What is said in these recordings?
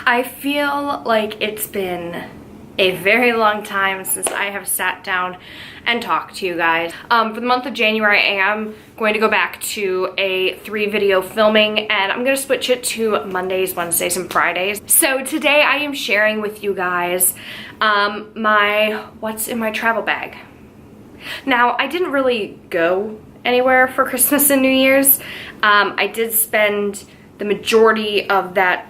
I feel like it's been a very long time since I have sat down and talked to you guys. For the month of January, I am going to go back to a 3-video filming, and I'm going to switch it to Mondays, Wednesdays, and Fridays. So today I am sharing with you guys what's in my travel bag. Now, I didn't really go anywhere for Christmas and New Year's. I did spend the majority of that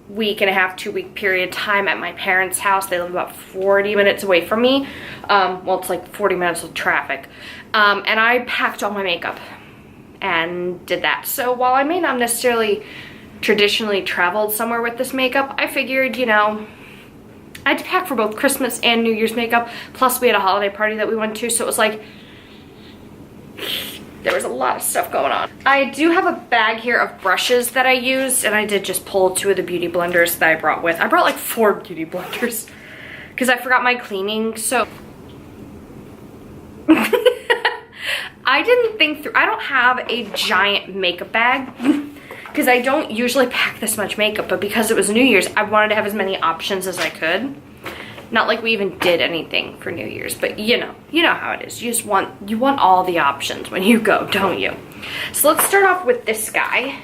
week and a half, 2-week period time at my parents' house. They live about 40 minutes away from me. Well, it's like 40 minutes with traffic. And I packed all my makeup and did that. So while I may not necessarily traditionally traveled somewhere with this makeup, I figured, you know, I had to pack for both Christmas and New Year's makeup. Plus we had a holiday party that we went to, so it was like, there was a lot of stuff going on. I do have a bag here of brushes that I used, and I did just pull 2 of the beauty blenders that I brought with. I brought like 4 beauty blenders because I forgot my cleaning, so. I didn't think through, I don't have a giant makeup bag because I don't usually pack this much makeup, but because it was New Year's, I wanted to have as many options as I could. Not like we even did anything for New Year's, but you know how it is. You want all the options when you go, don't you? So let's start off with this guy,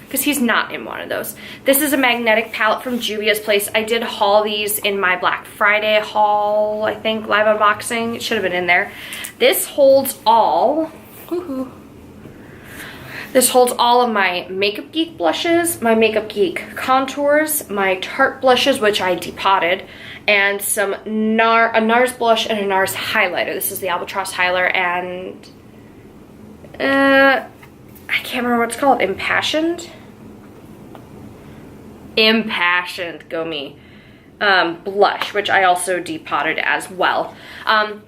because he's not in one of those. This is a magnetic palette from Juvia's Place. I did haul these in my Black Friday haul, I think, live unboxing. It should have been in there. This holds all, this holds all of my Makeup Geek blushes, my Makeup Geek contours, my Tarte blushes, which I depotted, and some a NARS blush and a NARS highlighter. This is the Albatross highlighter, and I can't remember what it's called. Impassioned, go me. Blush, which I also depotted as well.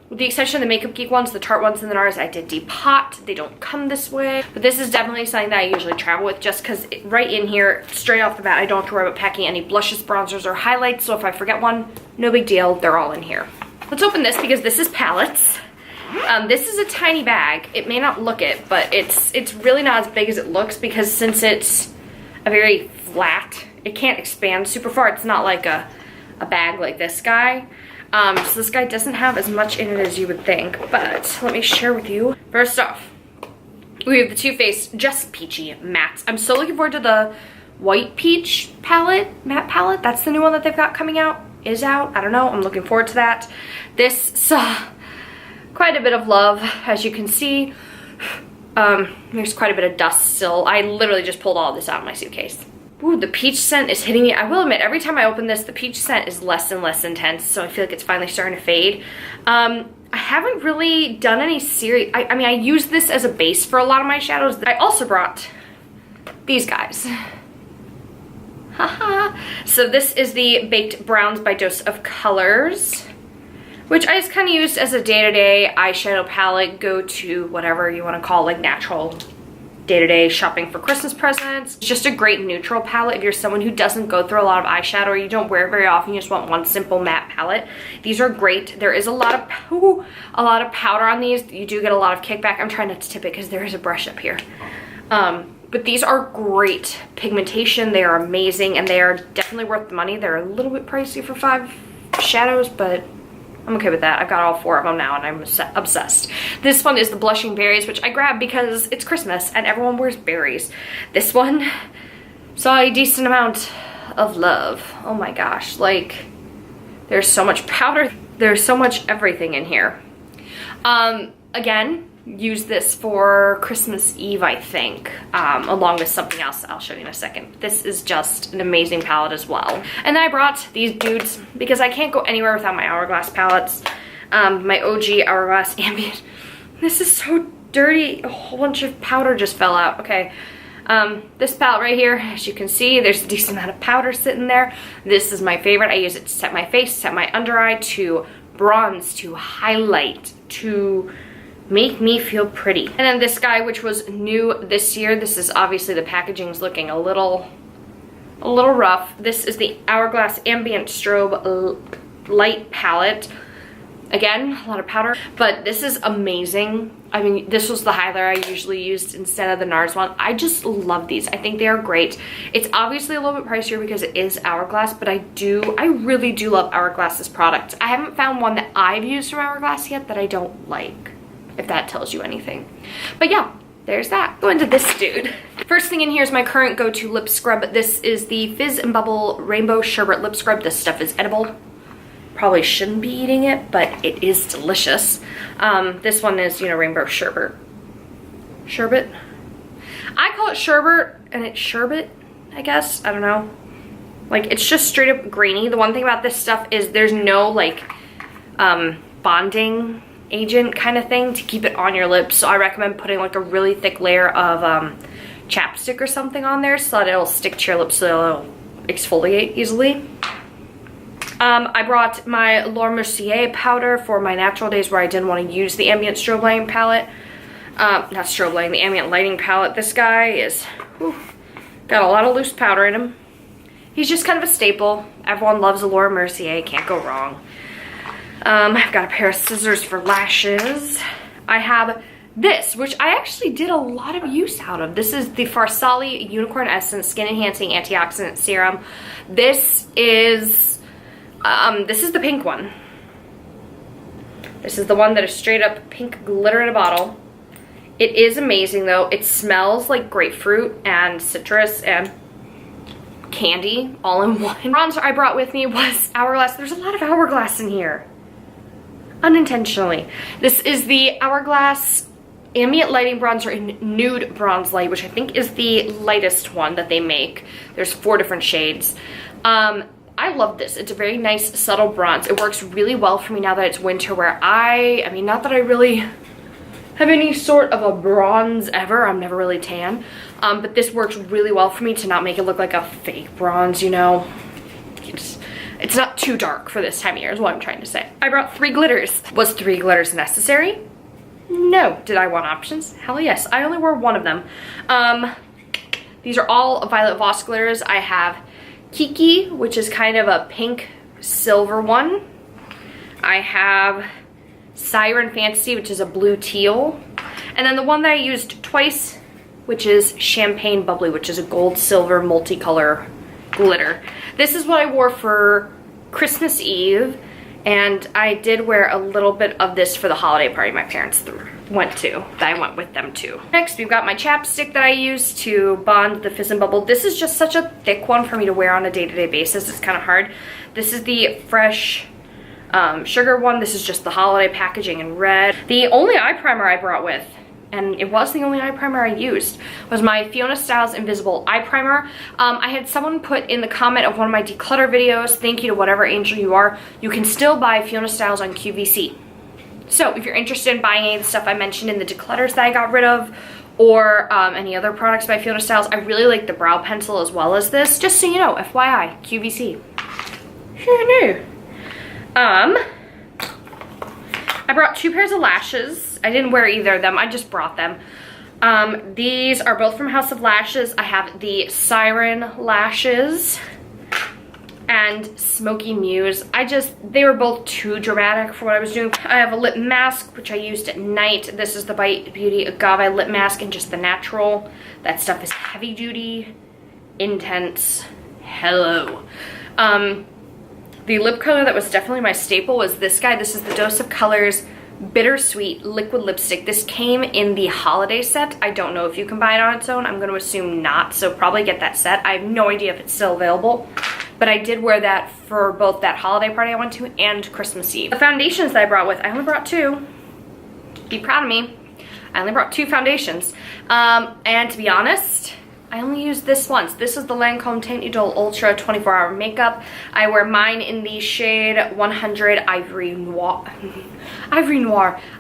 With the exception of the Makeup Geek ones, the Tarte ones, and the NARS, I did depot. They don't come this way, but this is definitely something that I usually travel with, just because right in here, straight off the bat, I don't have to worry about packing any blushes, bronzers, or highlights, so if I forget one, no big deal, they're all in here. Let's open this because this is palettes. This is a tiny bag. It may not look it, but it's really not as big as it looks, because since it's a very flat, it can't expand super far. It's not like a bag like this guy. So this guy doesn't have as much in it as you would think, but let me share with you. First off, we have the Too Faced Just Peachy mattes. I'm so looking forward to the White Peach palette, matte palette. That's the new one that they've got coming out, is out. I don't know, I'm looking forward to that. This saw quite a bit of love, as you can see. There's quite a bit of dust still. I literally just pulled all of this out of my suitcase. Ooh, the peach scent is hitting me. I will admit, every time I open this, the peach scent is less and less intense, so I feel like it's finally starting to fade. I haven't really done any serious, I mean, I use this as a base for a lot of my shadows. I also brought these guys. Haha. So this is the Baked Browns by Dose of Colors, which I just kind of used as a day-to-day eyeshadow palette, go to whatever you want to call, like, natural day-to-day shopping for Christmas presents. It's just a great neutral palette if you're someone who doesn't go through a lot of eyeshadow or you don't wear it very often, you just want one simple matte palette. These are great. There is a lot of powder on these. You do get a lot of kickback. I'm trying not to tip it because there is a brush up here. But these are great pigmentation. They are amazing, and they are definitely worth the money. They're a little bit pricey for 5 shadows, but I'm okay with that. I've got all 4 of them now, and I'm obsessed. This one is the Blushing Berries, which I grabbed because it's Christmas and everyone wears berries. This one saw a decent amount of love. Oh my gosh, like, there's so much powder. There's so much everything in here. Again, use this for Christmas Eve, I think, along with something else I'll show you in a second. This is just an amazing palette as well. And then I brought these dudes because I can't go anywhere without my Hourglass palettes. My OG Hourglass Ambient. This is so dirty. A whole bunch of powder just fell out. Okay. This palette right here, as you can see, there's a decent amount of powder sitting there. This is my favorite. I use it to set my face, set my under eye, to bronze, to highlight, to make me feel pretty. And then this guy, which was new this year, this is obviously, the packaging's looking a little rough. This is the Hourglass Ambient Strobe Light Palette. Again, a lot of powder, but this is amazing. I mean, this was the highlighter I usually used instead of the NARS one. I just love these. I think they are great. It's obviously a little bit pricier because it is Hourglass, but I really do love Hourglass's product. I haven't found one that I've used from Hourglass yet that I don't like, if that tells you anything. But yeah, there's that. Go into this dude. First thing in here is my current go-to lip scrub. This is the Fizz and Bubble Rainbow Sherbet Lip Scrub. This stuff is edible. Probably shouldn't be eating it, but it is delicious. This one is, you know, rainbow sherbet. Sherbet? I call it sherbet, and it's sherbet, I guess. I don't know. Like, it's just straight up grainy. The one thing about this stuff is there's no, like, bonding agent kind of thing to keep it on your lips. So I recommend putting, like, a really thick layer of chapstick or something on there so that it'll stick to your lips so it'll exfoliate easily. I brought my Laura Mercier powder for my natural days where I didn't want to use the Ambient Strobe Lighting palette. Not Strobe Lighting, the Ambient Lighting palette. This guy is, got a lot of loose powder in him. He's just kind of a staple. Everyone loves a Laura Mercier, can't go wrong. I've got a pair of scissors for lashes. I have this, which I actually did a lot of use out of. This is the Farsali Unicorn Essence Skin Enhancing Antioxidant Serum. This is the pink one. This is the one that is straight up pink glitter in a bottle. It is amazing though. It smells like grapefruit and citrus and candy all in one. Bronzer I brought with me was Hourglass. There's a lot of Hourglass in here. Unintentionally. This is the Hourglass Ambient Lighting Bronzer in Nude Bronze Light, which I think is the lightest one that they make. There's 4 different shades. I love this. It's a very nice subtle bronze. It works really well for me now that it's winter, where I mean, not that I really have any sort of a bronze ever. I'm never really tan. But this works really well for me to not make it look like a fake bronze, you know. It's not too dark for this time of year is what I'm trying to say. I brought 3 glitters. Was 3 glitters necessary? No. Did I want options? Hell yes. I only wore 1 of them. These are all Violet Voss glitters. I have Kiki, which is kind of a pink silver one. I have Siren Fantasy, which is a blue teal. And then the one that I used twice, which is Champagne Bubbly, which is a gold silver multicolor glitter. This is what I wore for Christmas Eve, and I did wear a little bit of this for the holiday party my parents went to, that I went with them to. Next, we've got my chapstick that I use to bond the Fizz and Bubble. This is just such a thick one for me to wear on a day-to-day basis. It's kind of hard. This is the Fresh Sugar one. This is just the holiday packaging in red. The only eye primer I brought with, and it was the only eye primer I used, was my Fiona Stiles Invisible Eye Primer. I had someone put in the comment of one of my declutter videos, thank you to whatever angel you are, you can still buy Fiona Stiles on QVC. So if you're interested in buying any of the stuff I mentioned in the declutters that I got rid of, or any other products by Fiona Stiles, I really like the brow pencil as well as this. Just so you know, FYI, QVC. Who knew? I brought 2 pairs of lashes. I didn't wear either of them, I just brought them. These are both from House of Lashes. I have the Siren lashes and Smokey Muse. They were both too dramatic for what I was doing. I have a lip mask, which I used at night. This is the Bite Beauty Agave lip mask and just the natural. That stuff is heavy duty, intense, hello. The lip color that was definitely my staple was this guy. This is the Dose of Colors Bittersweet Liquid Lipstick. This came in the holiday set. I don't know if you can buy it on its own. I'm going to assume not, so probably get that set. I have no idea if it's still available, but I did wear that for both that holiday party I went to and Christmas Eve. The foundations that I brought with, I only brought 2. Be proud of me. I only brought 2 foundations. And to be honest, I only used this once. This is the Lancome Teint Idole Ultra 24-Hour Makeup. I wear mine in the shade 100 Ivory Noir.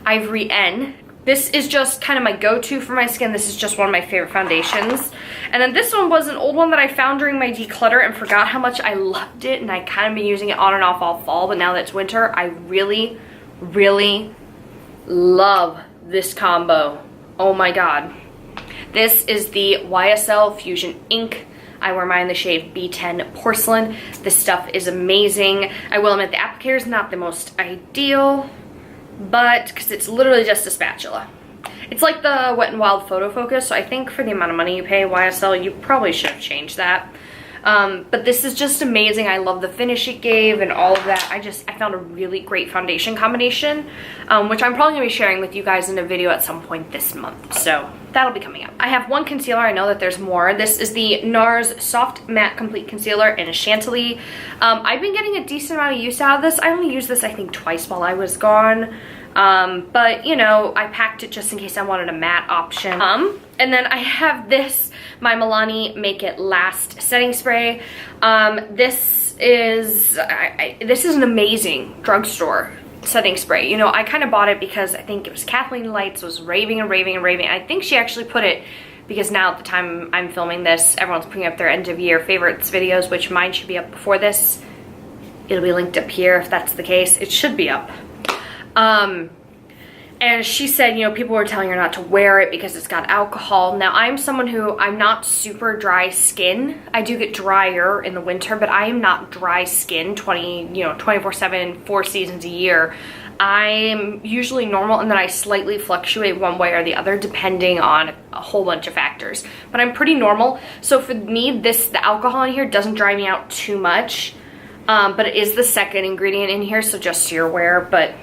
Ivory N. This is just kind of my go-to for my skin. This is just one of my favorite foundations. And then this one was an old one that I found during my declutter and forgot how much I loved it. And I kind of been using it on and off all fall, but now that it's winter, I really, really love this combo. Oh my God. This is the YSL Fusion Ink. I wear mine in the shade B10 Porcelain. This stuff is amazing. I will admit the applicator is not the most ideal. but because it's literally just a spatula. It's like the Wet n Wild Photo Focus, so I think for the amount of money you pay YSL, you probably should have changed that. But this is just amazing. I love the finish it gave and all of that. I found a really great foundation combination, which I'm probably gonna be sharing with you guys in a video at some point this month. So that'll be coming up. I have one concealer. I know that there's more. This is the NARS Soft Matte Complete Concealer in a Chantilly. I've been getting a decent amount of use out of this. I only used this, I think, twice while I was gone. But you know, I packed it just in case I wanted a matte option. And then I have this, my Milani Make It Last setting spray. This is an amazing drugstore setting spray. You know, I kind of bought it because I think it was Kathleen Lights was raving and raving and raving. I think she actually put it because now at the time I'm filming this, everyone's putting up their end of year favorites videos, which mine should be up before this. It'll be linked up here if that's the case. It should be up. And she said, you know, people were telling her not to wear it because it's got alcohol. Now, I'm someone who, I'm not super dry skin. I do get drier in the winter, but I am not dry skin 24/7, 4 seasons a year. I'm usually normal, and then I slightly fluctuate one way or the other depending on a whole bunch of factors. But I'm pretty normal. So for me, the alcohol in here doesn't dry me out too much. But it is the second ingredient in here, so just so you're aware. But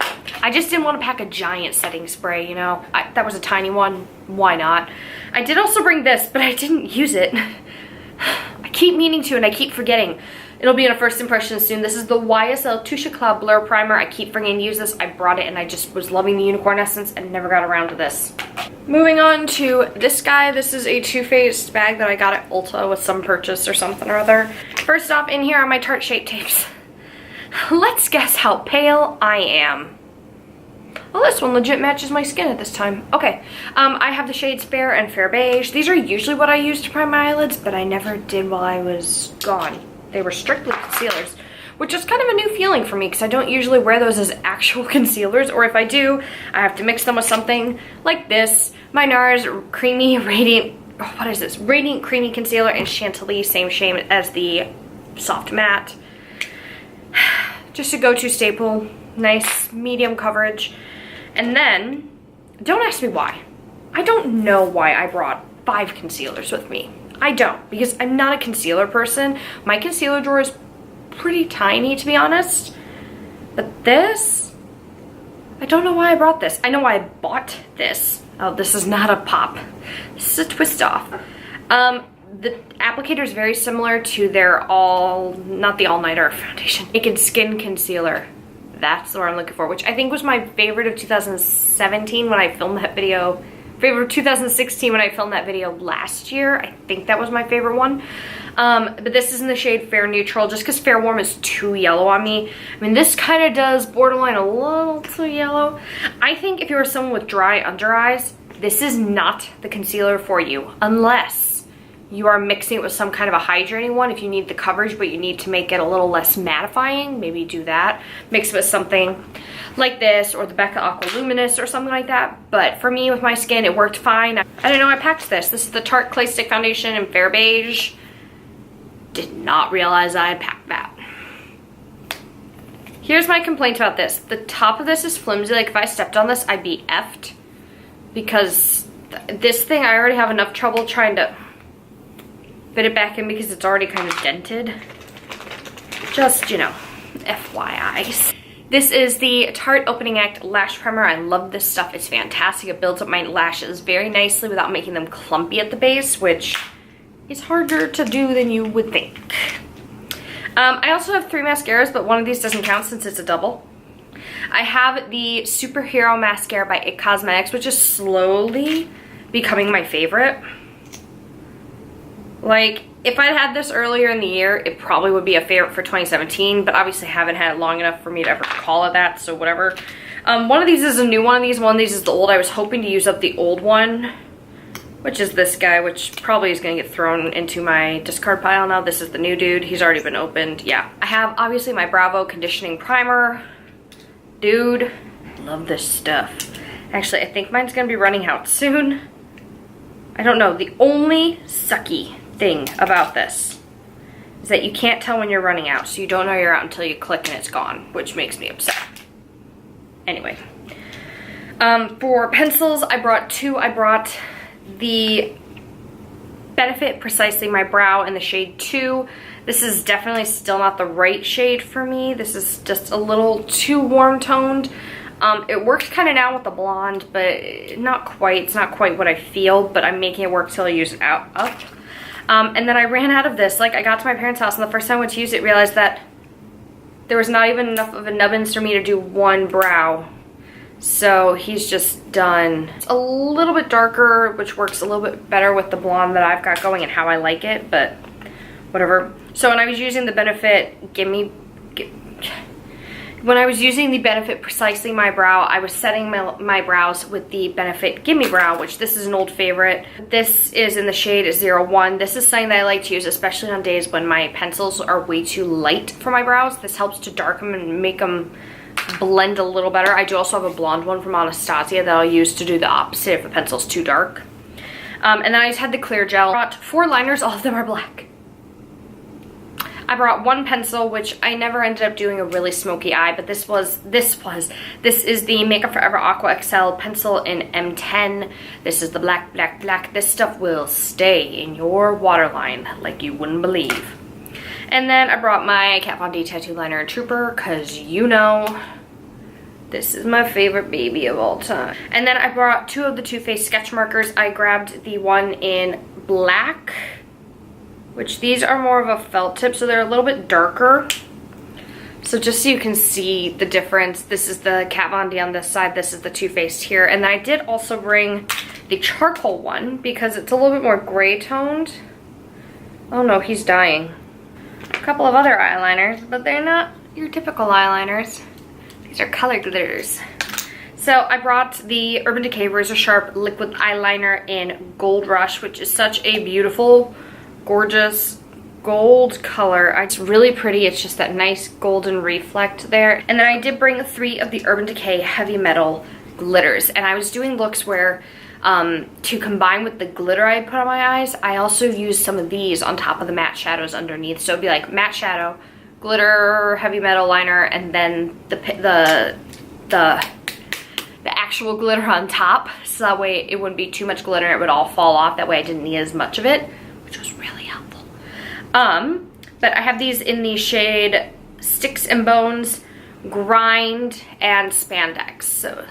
I just didn't want to pack a giant setting spray, you know. That was a tiny one. Why not? I did also bring this, but I didn't use it. I keep meaning to, and I keep forgetting. It'll be in a first impression soon. This is the YSL Touche Cloud Blur Primer. I keep forgetting to use this. I brought it, and I just was loving the unicorn essence and never got around to this. Moving on to this guy. This is a Too Faced bag that I got at Ulta with some purchase or something or other. First off, in here are my Tarte Shape Tapes. Let's guess how pale I am. Well, this one legit matches my skin at this time. Okay, I have the shades Fair and Fair Beige. These are usually what I use to prime my eyelids, but I never did while I was gone. They were strictly concealers, which is kind of a new feeling for me because I don't usually wear those as actual concealers, or if I do, I have to mix them with something like this. My NARS Creamy Radiant, what is this? Radiant Creamy Concealer in Chantilly, same shade as the Soft Matte. Just a go-to staple, nice medium coverage. And then, don't ask me why. I don't know why I brought 5 concealers with me. I don't, because I'm not a concealer person. My concealer drawer is pretty tiny, to be honest. But this, I don't know why I brought this. I know why I bought this. Oh, this is not a pop. This is a twist off. The applicator is very similar to their not the all-nighter foundation, Naked Skin Concealer. That's the one I'm looking for, which I think was my favorite of 2017 when I filmed that video. Favorite of 2016 when I filmed that video last year. I think that was my favorite one. But this is in the shade Fair Neutral, just because Fair Warm is too yellow on me. I mean, this kind of does borderline a little too yellow. I think if you're someone with dry under eyes, this is not the concealer for you, unless you are mixing it with some kind of a hydrating one. If you need the coverage, but you need to make it a little less mattifying, maybe do that. Mix it with something like this, or the Becca Aqua Luminous or something like that. But for me, with my skin, it worked fine. I didn't know I packed this. This is the Tarte Clay Stick Foundation in Fair Beige. Did not realize I had packed that. Here's my complaint about this. The top of this is flimsy. Like if I stepped on this, I'd be effed. Because this thing, I already have enough trouble trying to fit it back in because it's already kind of dented. Just, you know, FYI. This is the Tarte Opening Act Lash Primer. I love this stuff. It's fantastic. It builds up my lashes very nicely without making them clumpy at the base, which is harder to do than you would think. I also have 3 mascaras, but one of these doesn't count since it's a double. I have the Superhero Mascara by IT Cosmetics, which is slowly becoming my favorite. Like, if I'd had this earlier in the year, it probably would be a favorite for 2017, but obviously haven't had it long enough for me to ever call it that, so whatever. One of these is a new one of these is the old. I was hoping to use up the old one, which is this guy, which probably is going to get thrown into my discard pile now. This is the new dude. He's already been opened. Yeah. I have, obviously, my Bravo Conditioning Primer. Dude, love this stuff. Actually, I think mine's going to be running out soon. I don't know. The only sucky thing about this is that you can't tell when you're running out, so you don't know you're out until you click and it's gone, which makes me upset. Anyway, For pencils, I brought two. I brought the Benefit Precisely My Brow in the shade 2. This is definitely still not the right shade for me. This is just a little too warm toned. It works kind of now with the blonde, but not quite. It's not quite what I feel, but I'm making it work till I use it up. And then I ran out of this. Like, I got to my parents' house, and the first time I went to use it, realized that there was not even enough of a nubbins for me to do one brow. So he's just done. It's a little bit darker, which works a little bit better with the blonde that I've got going and how I like it, but whatever. So when I was using the Benefit Precisely My Brow, I was setting my brows with the Benefit Gimme Brow, which this is an old favorite. This is in the shade 01. This is something that I like to use, especially on days when my pencils are way too light for my brows. This helps to darken them and make them blend a little better. I do also have a blonde one from Anastasia that I'll use to do the opposite if the pencil's too dark. And then I just had the clear gel. I brought 4 liners, all of them are black. I brought 1 pencil, which I never ended up doing a really smoky eye, but this is the Makeup Forever Aqua XL pencil in M10. This is the black, black, black. This stuff will stay in your waterline like you wouldn't believe. And then I brought my Kat Von D Tattoo Liner and Trooper, because you know, this is my favorite baby of all time. And then I brought 2 of the Too Faced sketch markers. I grabbed the one in black, which these are more of a felt tip, so they're a little bit darker. So just so you can see the difference, this is the Kat Von D on this side, this is the Too Faced here. And then I did also bring the charcoal one because it's a little bit more gray toned. Oh no, he's dying. A couple of other eyeliners, but they're not your typical eyeliners. These are color glitters. So I brought the Urban Decay Razor Sharp Liquid Eyeliner in Gold Rush, which is such a beautiful, gorgeous gold color. It's really pretty. It's just that nice golden reflect there. And then I did bring 3 of the Urban Decay Heavy Metal glitters. And I was doing looks where to combine with the glitter I put on my eyes, I also used some of these on top of the matte shadows underneath. So it'd be like matte shadow, glitter, heavy metal liner, and then the actual glitter on top. So that way it wouldn't be too much glitter, it would all fall off. That way I didn't need as much of it, which was really helpful. But I have these in the shade Sticks and Bones, Grind, and Spandex. So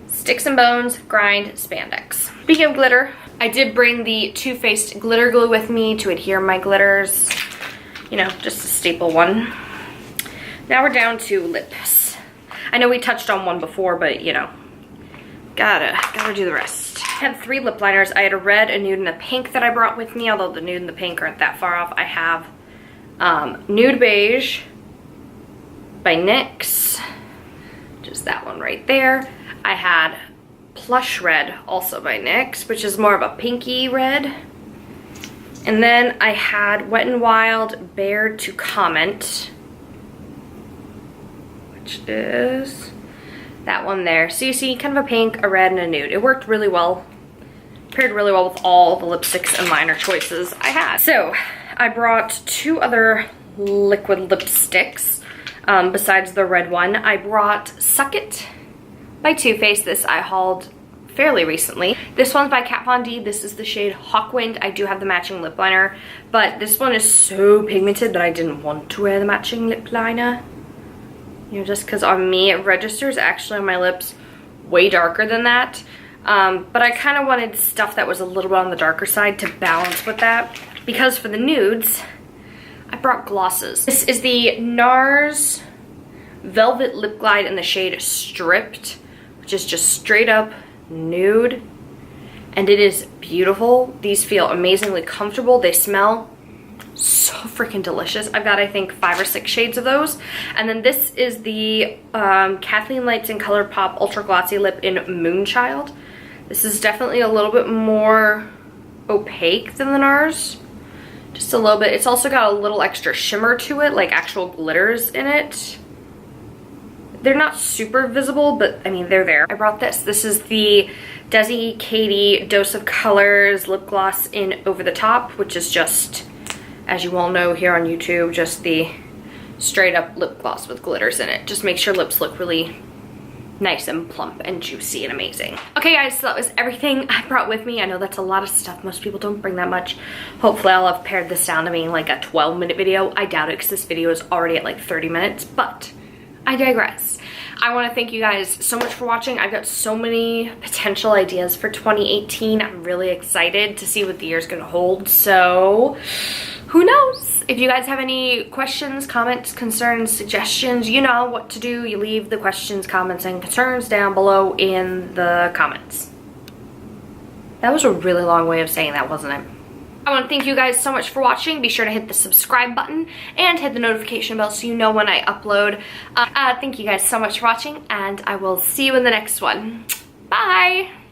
Sticks and Bones, Grind, Spandex. Speaking of glitter, I did bring the Too Faced glitter glue with me to adhere my glitters. You know, just a staple one. Now we're down to lips. I know we touched on one before, but you know, gotta do the rest. I had 3 lip liners. I had a red, a nude, and a pink that I brought with me, although the nude and the pink aren't that far off. I have Nude Beige by NYX, just that one right there. I had Plush Red, also by NYX, which is more of a pinky red. And then I had Wet n Wild Bared to Comment, which is that one there. So you see kind of a pink, a red, and a nude. It worked really well. Paired really well with all the lipsticks and liner choices I had. So I brought 2 other liquid lipsticks besides the red one. I brought Suck It by Too Faced. This I hauled fairly recently. This one's by Kat Von D. This is the shade Hawkwind. I do have the matching lip liner, but this one is so pigmented that I didn't want to wear the matching lip liner. You know, just because on me it registers actually on my lips way darker than that. But I kind of wanted stuff that was a little bit on the darker side to balance with that. Because for the nudes, I brought glosses. This is the NARS Velvet Lip Glide in the shade Stripped, which is just straight up nude. And it is beautiful. These feel amazingly comfortable. They smell so freaking delicious. I've got, I think, 5 or 6 shades of those. And then this is the Kathleen Lights and ColourPop Ultra Glossy Lip in Moonchild. This is definitely a little bit more opaque than the NARS. Just a little bit. It's also got a little extra shimmer to it, like actual glitters in it. They're not super visible, but I mean, they're there. I brought this. This is the Desi Katie Dose of Colors lip gloss in Over the Top, which is just, as you all know here on YouTube, just the straight up lip gloss with glitters in it. Just makes your lips look really nice and plump and juicy and amazing. Okay guys, so that was everything I brought with me. I know that's a lot of stuff. Most people don't bring that much. Hopefully I'll have pared this down to being like a 12-minute video. I doubt it because this video is already at like 30 minutes, but I digress. I want to thank you guys so much for watching. I've got so many potential ideas for 2018. I'm really excited to see what the year's gonna hold, so who knows? If you guys have any questions, comments, concerns, suggestions, you know what to do. You leave the questions, comments, and concerns down below in the comments. That was a really long way of saying that, wasn't it? I want to thank you guys so much for watching. Be sure to hit the subscribe button and hit the notification bell so you know when I upload. Thank you guys so much for watching, and I will see you in the next one. Bye!